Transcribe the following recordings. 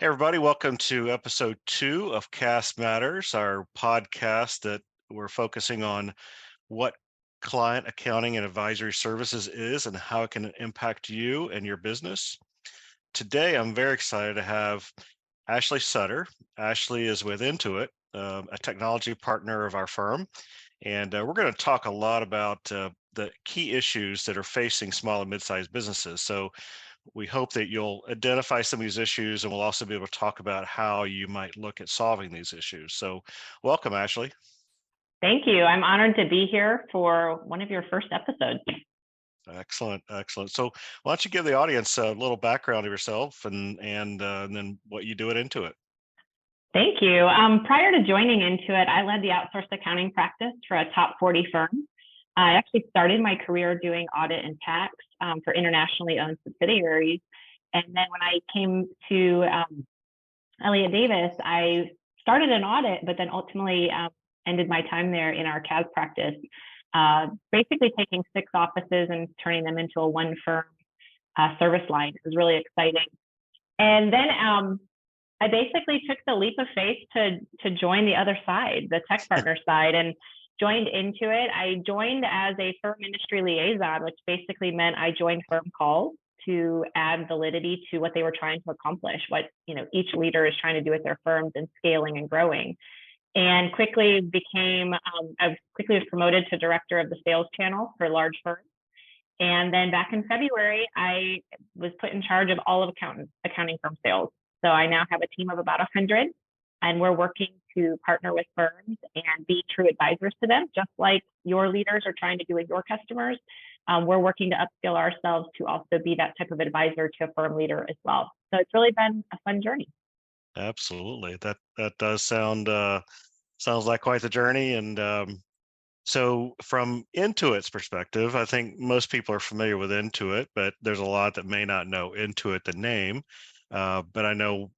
Hey, everybody, welcome to episode 2 of CAAS Matters, our podcast that we're focusing on what client accounting and advisory services is and how it can impact you and your business. Today, I'm very excited to have Ashleigh Sutter. Ashleigh is with Intuit, a technology partner of our firm, and we're going to talk a lot about the key issues that are facing small and mid-sized businesses. So we hope that you'll identify some of these issues, and we'll also be able to talk about how you might look at solving these issues. So welcome, Ashleigh. Thank you. I'm honored to be here for one of your first episodes. Excellent, excellent. So why don't you give the audience a little background of yourself and then what you do at Intuit? Thank you. Prior to joining Intuit, I led the outsourced accounting practice for a top 40 firm. I actually started my career doing audit and tax for internationally owned subsidiaries. And then when I came to Elliott Davis, I started an audit, but then ultimately ended my time there in our CAAS practice, basically taking 6 offices and turning them into a one firm service line. It was really exciting. And then I basically took the leap of faith to join the other side, the tech partner side, and joined Intuit. I joined as a firm industry liaison, which basically meant I joined firm calls to add validity to what they were trying to accomplish, what each leader is trying to do with their firms and scaling and growing. And quickly I quickly was promoted to director of the sales channel for large firms. And then back in February, I was put in charge of all of accounting firm sales. So I now have a team of about 100, and we're working to partner with firms and be true advisors to them, just like your leaders are trying to do with your customers. We're working to upskill ourselves to also be that type of advisor to a firm leader as well. So it's really been a fun journey. Absolutely. That does sounds like quite the journey. And so from Intuit's perspective, I think most people are familiar with Intuit, but there's a lot that may not know Intuit, the name. But I know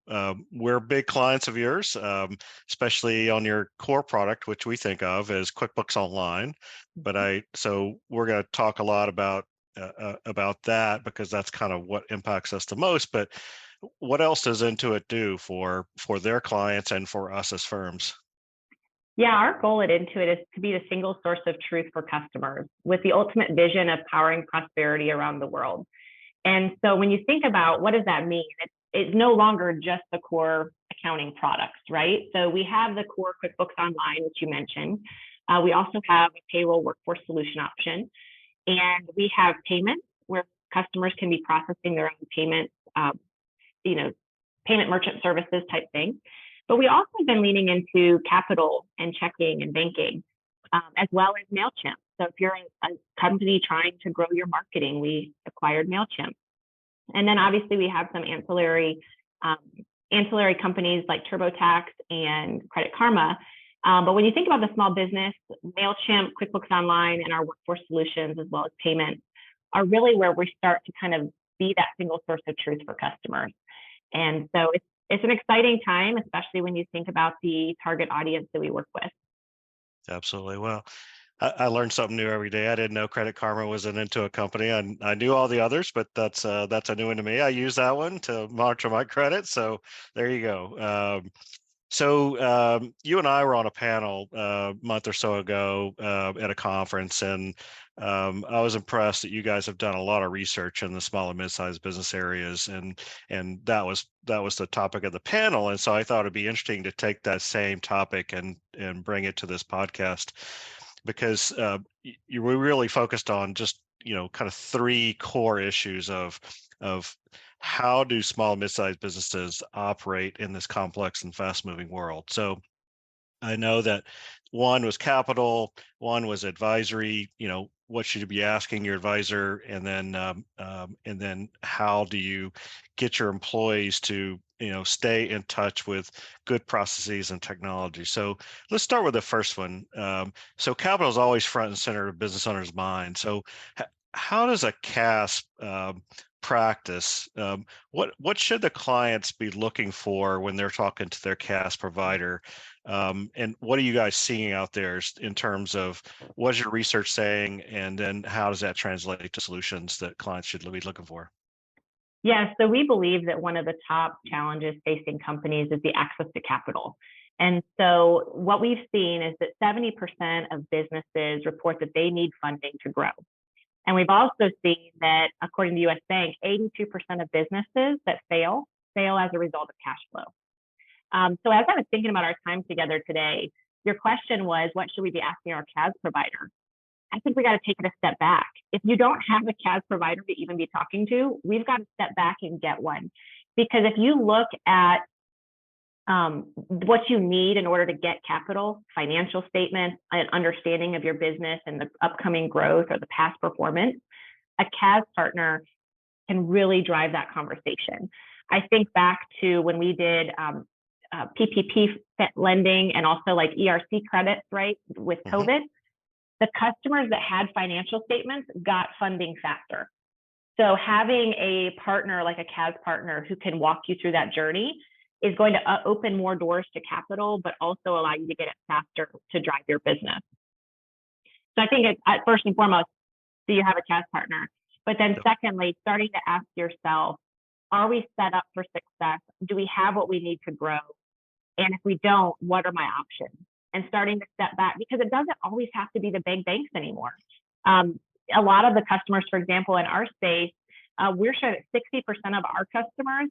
we're big clients of yours, especially on your core product, which we think of as QuickBooks Online. So we're going to talk a lot about that because that's kind of what impacts us the most. But what else does Intuit do for their clients and for us as firms? Yeah, our goal at Intuit is to be the single source of truth for customers with the ultimate vision of powering prosperity around the world. And so when you think about what does that mean, it's no longer just the core accounting products, right? So we have the core QuickBooks Online, which you mentioned. We also have a payroll workforce solution option. And we have payments where customers can be processing their own payments, payment merchant services type thing. But we also have been leaning into capital and checking and banking, as well as MailChimp. So if you're a company trying to grow your marketing, we acquired MailChimp. And then obviously we have some ancillary companies like TurboTax and Credit Karma. But when you think about the small business, MailChimp, QuickBooks Online, and our workforce solutions, as well as payments, are really where we start to kind of be that single source of truth for customers. And so it's an exciting time, especially when you think about the target audience that we work with. Absolutely. Well, I learned something new every day. I didn't know Credit Karma was an Intuit company. I knew all the others, but that's a new one to me. I use that one to monitor my credit. So there you go. You and I were on a panel a month or so ago at a conference, and I was impressed that you guys have done a lot of research in the small and mid-sized business areas, and that was the topic of the panel. And so I thought it'd be interesting to take that same topic and bring it to this podcast because you were really focused on just kind of 3 core issues of how do small and mid-sized businesses operate in this complex and fast-moving world. So I know that one was capital, one was advisory. What should you be asking your advisor, and then how do you get your employees to stay in touch with good processes and technology. So let's start with the first one. So capital is always front and center of business owners' mind. So how does a CAAS practice, what should the clients be looking for when they're talking to their CAAS provider? And what are you guys seeing out there in terms of what is your research saying, and then how does that translate to solutions that clients should be looking for? Yeah, so we believe that one of the top challenges facing companies is the access to capital. And so what we've seen is that 70% of businesses report that they need funding to grow. And we've also seen that, according to US Bank, 82% of businesses that fail as a result of cash flow. So as I was thinking about our time together today, your question was, what should we be asking our CAAS provider? I think we got to take it a step back. If you don't have a CAAS provider to even be talking to, we've got to step back and get one. Because if you look at what you need in order to get capital, financial statements, an understanding of your business and the upcoming growth or the past performance, a CAAS partner can really drive that conversation. I think back to when we did PPP lending and also like ERC credits, right, with COVID. The customers that had financial statements got funding faster. So having a partner like a CAAS partner who can walk you through that journey is going to open more doors to capital, but also allow you to get it faster to drive your business. So I think it's, first and foremost, do you have a CAAS partner? But then secondly, starting to ask yourself, are we set up for success? Do we have what we need to grow? And if we don't, what are my options? And starting to step back, because it doesn't always have to be the big banks anymore. A lot of the customers, for example, in our space, we're sure that 60% of our customers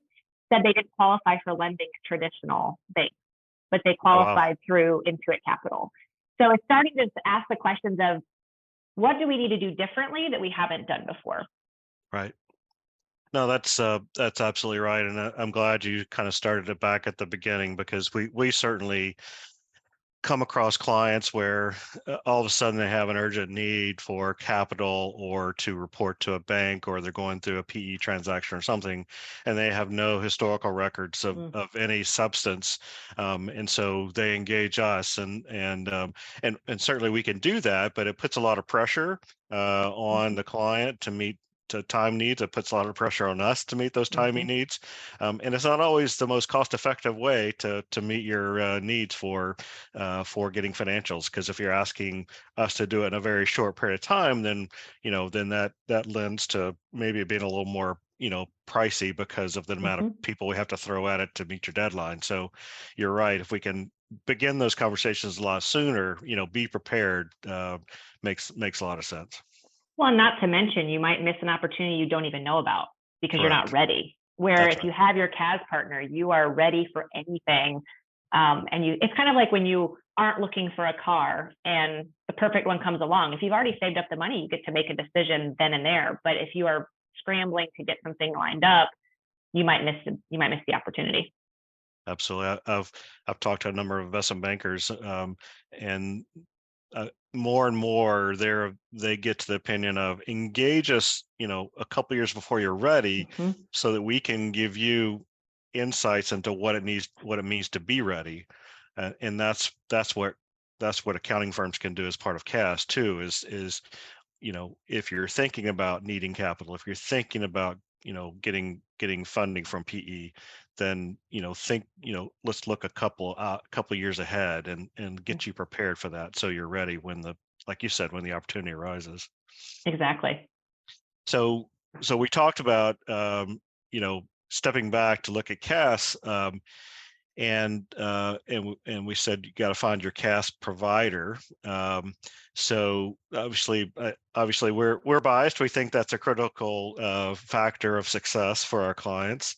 said they didn't qualify for lending at traditional banks, but they qualified through Intuit Capital. So it's starting to ask the questions of, what do we need to do differently that we haven't done before? Right. No, that's absolutely right. And I'm glad you kind of started it back at the beginning, because we certainly come across clients where all of a sudden they have an urgent need for capital or to report to a bank, or they're going through a PE transaction or something, and they have no historical records of any substance. And so they engage us, and certainly we can do that, but it puts a lot of pressure on the client to meet time needs. It puts a lot of pressure on us to meet those timing needs. And it's not always the most cost-effective way to meet your needs for getting financials. Because if you're asking us to do it in a very short period of time, then that lends to maybe it being a little more pricey because of the amount of people we have to throw at it to meet your deadline. So you're right. If we can begin those conversations a lot sooner, be prepared, makes a lot of sense. Well, not to mention, you might miss an opportunity you don't even know about because you're not ready. Where That's if you have your CAAS partner, you are ready for anything. It's kind of like when you aren't looking for a car and the perfect one comes along. If you've already saved up the money, you get to make a decision then and there. But if you are scrambling to get something lined up, you might miss the opportunity. Absolutely. I've talked to a number of investment bankers, and more and more they get to the opinion of engage us, a couple years before you're ready, so that we can give you insights into what it means to be ready. And that's what accounting firms can do as part of CAAS too, is if you're thinking about needing capital, if you're thinking about getting funding from PE, then let's look a couple years ahead and get you prepared for that, so you're ready like you said, when the opportunity arises. Exactly. So we talked about stepping back to look at CAAS, and we said you got to find your CAAS provider. So obviously we're biased. We think that's a critical factor of success for our clients.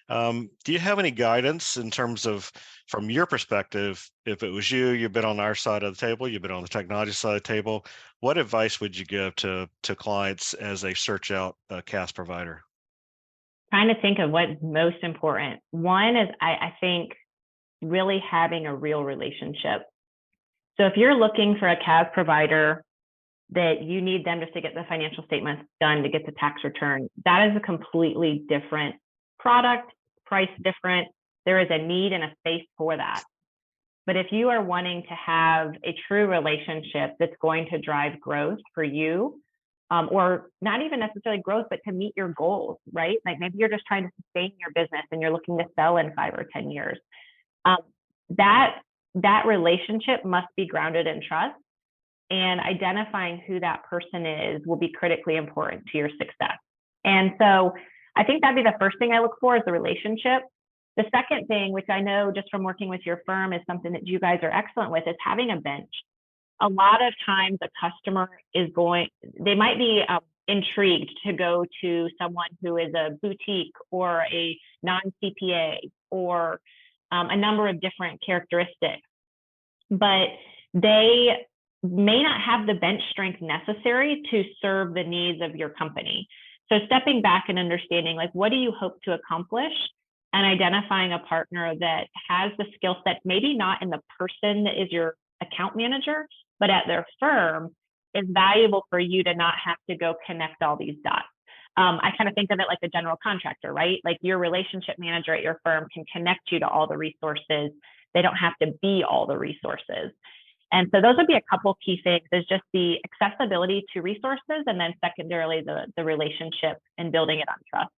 Do you have any guidance in terms of, from your perspective, if it was you've been on our side of the table, you've been on the technology side of the table, what advice would you give to clients as they search out a CAAS provider? Trying to think of what's most important. One is I think really having a real relationship. So if you're looking for a CAAS provider that you need them just to get the financial statements done, to get the tax return, that is a completely different product, price different. There is a need and a space for that. But if you are wanting to have a true relationship that's going to drive growth for you, or not even necessarily growth, but to meet your goals, right? Like maybe you're just trying to sustain your business and you're looking to sell in 5 or 10 years. That relationship must be grounded in trust, and identifying who that person is will be critically important to your success. And so I think that'd be the first thing I look for is the relationship. The second thing, which I know just from working with your firm is something that you guys are excellent with, is having a bench. A lot of times a customer they might be intrigued to go to someone who is a boutique or a non-CPA or a number of different characteristics, but they may not have the bench strength necessary to serve the needs of your company. So stepping back and understanding, like, what do you hope to accomplish, and identifying a partner that has the skill set, maybe not in the person that is your account manager, but at their firm, is valuable for you to not have to go connect all these dots. I kind of think of it like a general contractor, right? Like your relationship manager at your firm can connect you to all the resources. They don't have to be all the resources. And so those would be a couple key things, is just the accessibility to resources, and then secondarily, the relationship and building it on trust.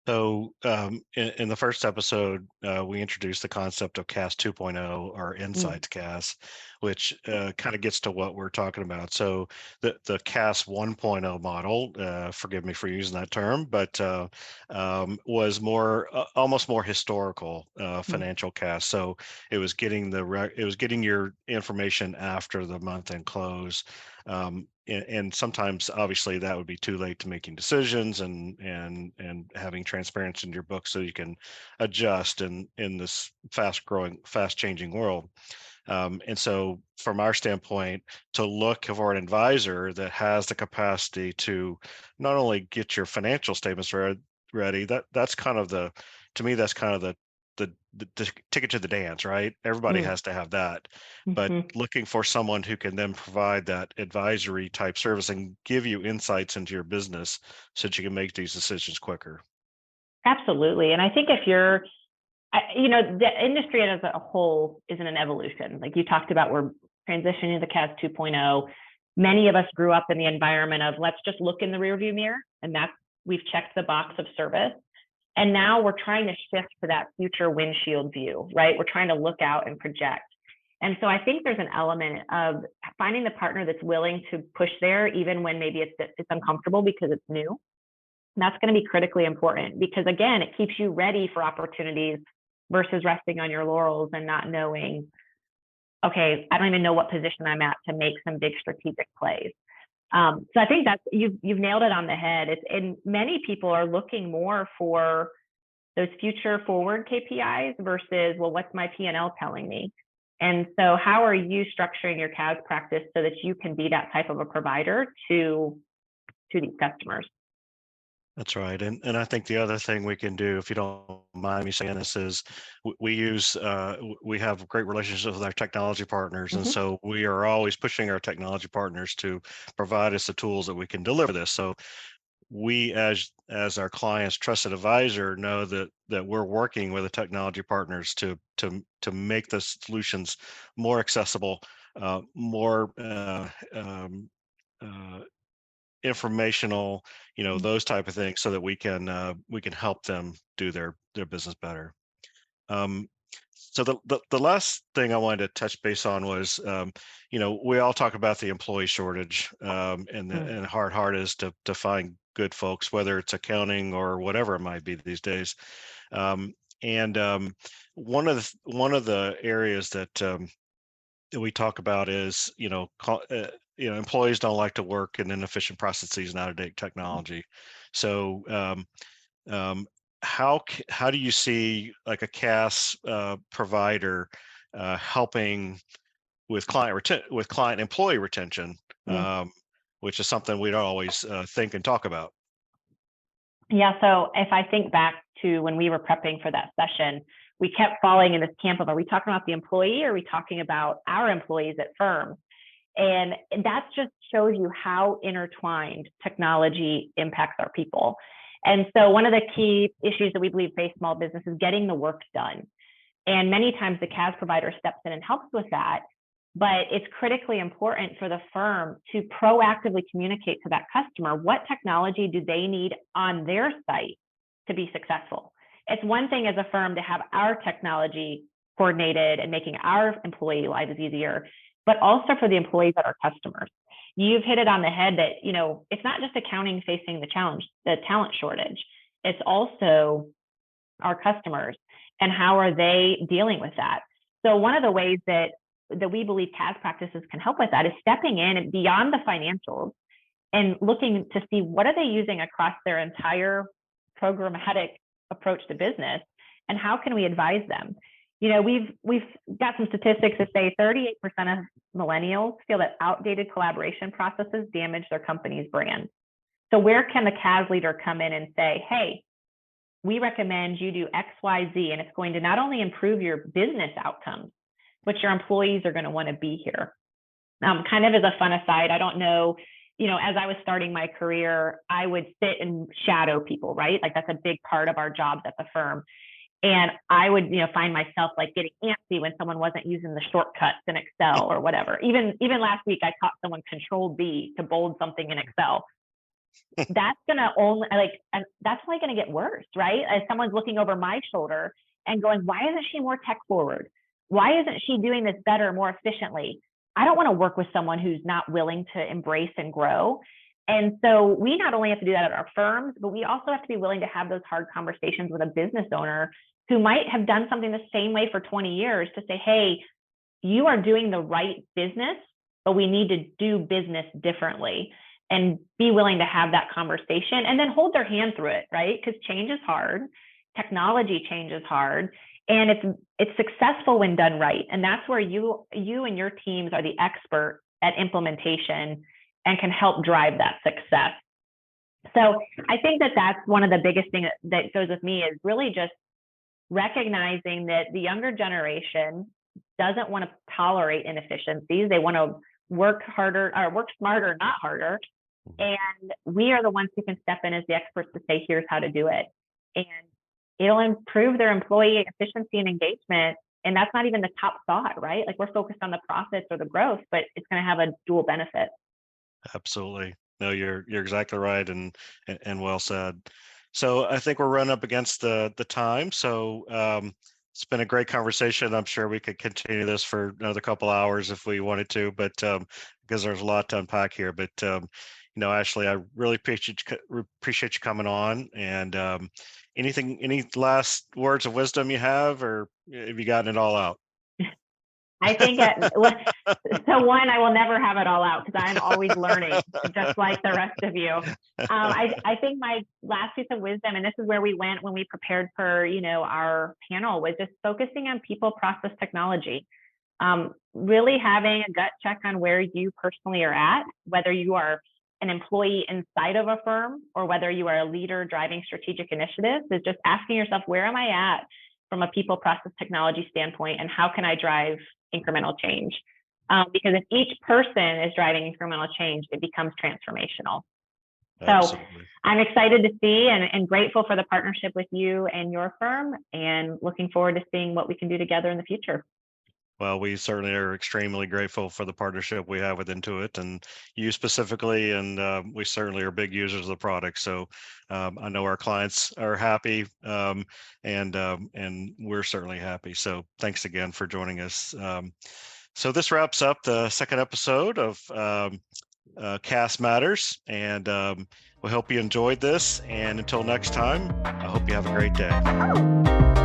So in the first episode, we introduced the concept of CAAS 2.0 or Insights CAAS, which kind of gets to what we're talking about. So the CAAS 1.0 model, forgive me for using that term, but was almost more historical financial CAAS. So it was getting your information after the month end close. And sometimes obviously that would be too late to making decisions and having transparency in your book so you can adjust in this fast changing world. And so from our standpoint, to look for an advisor that has the capacity to not only get your financial statements ready, that's kind of to me, that's kind of the ticket to the dance, right? Everybody has to have that. But looking for someone who can then provide that advisory type service and give you insights into your business so that you can make these decisions quicker. Absolutely. And I think if you're, the industry as a whole is in an evolution. Like you talked about, we're transitioning to CAAS 2.0. Many of us grew up in the environment of, let's just look in the rearview mirror, and we've checked the box of service. And now we're trying to shift to that future windshield view, right? We're trying to look out and project. And so I think there's an element of finding the partner that's willing to push there, even when maybe it's uncomfortable because it's new. And that's going to be critically important, because again, it keeps you ready for opportunities versus resting on your laurels and not knowing, okay, I don't even know what position I'm at to make some big strategic plays. So I think you've nailed it on the head. And many people are looking more for those future forward KPIs versus, well, what's my P&L telling me? And so how are you structuring your CAAS practice so that you can be that type of a provider to these customers? That's right. And I think the other thing we can do, if you don't mind me saying this, is we have great relationships with our technology partners. And so we are always pushing our technology partners to provide us the tools that we can deliver this. So we, as our clients' trusted advisor, know that we're working with the technology partners to make the solutions more accessible, more informational, those type of things, so that we can help them do their business better. So the last thing I wanted to touch base on was, we all talk about the employee shortage, and hard is to find good folks, whether it's accounting or whatever it might be these days. And one of the areas that we talk about is, employees don't like to work in inefficient processes and out-of-date technology. So how do you see like a CAAS provider helping with client employee retention, which is something we don't always think and talk about? Yeah, so if I think back to when we were prepping for that session, we kept falling in this camp of, are we talking about the employee, or are we talking about our employees at firms? And that just shows you how intertwined technology impacts our people. And so one of the key issues that we believe face small business is getting the work done. And many times the CAAS provider steps in and helps with that, but it's critically important for the firm to proactively communicate to that customer, what technology do they need on their site to be successful? It's one thing as a firm to have our technology coordinated and making our employee lives easier, but also for the employees that are customers. you've hit it on the head that, it's not just accounting facing the talent shortage. It's also our customers and how are they dealing with that. So one of the ways that we believe CAAS practices can help with that is stepping in and beyond the financials and looking to see what are they using across their entire programmatic approach to business, and how can we advise them. We've got some statistics that say 38% of millennials feel that outdated collaboration processes damage their company's brand. So where can the CAAS leader come in and say, hey, we recommend you do X, Y, Z, and it's going to not only improve your business outcomes, but your employees are going to want to be here. Kind of as a fun aside, I don't know, as I was starting my career, I would sit and shadow people, right? Like that's a big part of our jobs at the firm. And I would, find myself like getting antsy when someone wasn't using the shortcuts in Excel or whatever. Even last week, I taught someone Control-B to bold something in Excel. That's only going to get worse, right? As someone's looking over my shoulder and going, why isn't she more tech forward? Why isn't she doing this better, more efficiently? I don't want to work with someone who's not willing to embrace and grow. And so we not only have to do that at our firms, but we also have to be willing to have those hard conversations with a business owner who might have done something the same way for 20 years to say, hey, you are doing the right business, but we need to do business differently, and be willing to have that conversation and then hold their hand through it, right? Because change is hard. Technology change is hard. And it's successful when done right. And that's where you and your teams are the expert at implementation and can help drive that success. So I think that that's one of the biggest things that goes with me, is really just recognizing that the younger generation doesn't want to tolerate inefficiencies. They want to work harder, or work smarter, not harder. And we are the ones who can step in as the experts to say, here's how to do it. And it'll improve their employee efficiency and engagement. And that's not even the top thought, right? Like we're focused on the profits or the growth, but it's going to have a dual benefit. Absolutely. No, you're exactly right, and well said. So I think we're running up against the time. So it's been a great conversation. I'm sure we could continue this for another couple hours if we wanted to, but because there's a lot to unpack here. But Ashleigh, I really appreciate you coming on. And any last words of wisdom you have, or have you gotten it all out? I think so one, I will never have it all out because I'm always learning, just like the rest of you. I think my last piece of wisdom, and this is where we went when we prepared for our panel, was just focusing on people, process, technology. Really having a gut check on where you personally are at, whether you are an employee inside of a firm or whether you are a leader driving strategic initiatives, is just asking yourself, where am I at from a people, process, technology standpoint, and how can I drive incremental change? Because if each person is driving incremental change, it becomes transformational. Absolutely. So I'm excited to see and grateful for the partnership with you and your firm, and looking forward to seeing what we can do together in the future. Well, we certainly are extremely grateful for the partnership we have with Intuit and you specifically, and we certainly are big users of the product. So I know our clients are happy, and we're certainly happy. So thanks again for joining us. So this wraps up the second episode of CAAS Matters, and we hope you enjoyed this. And until next time, I hope you have a great day.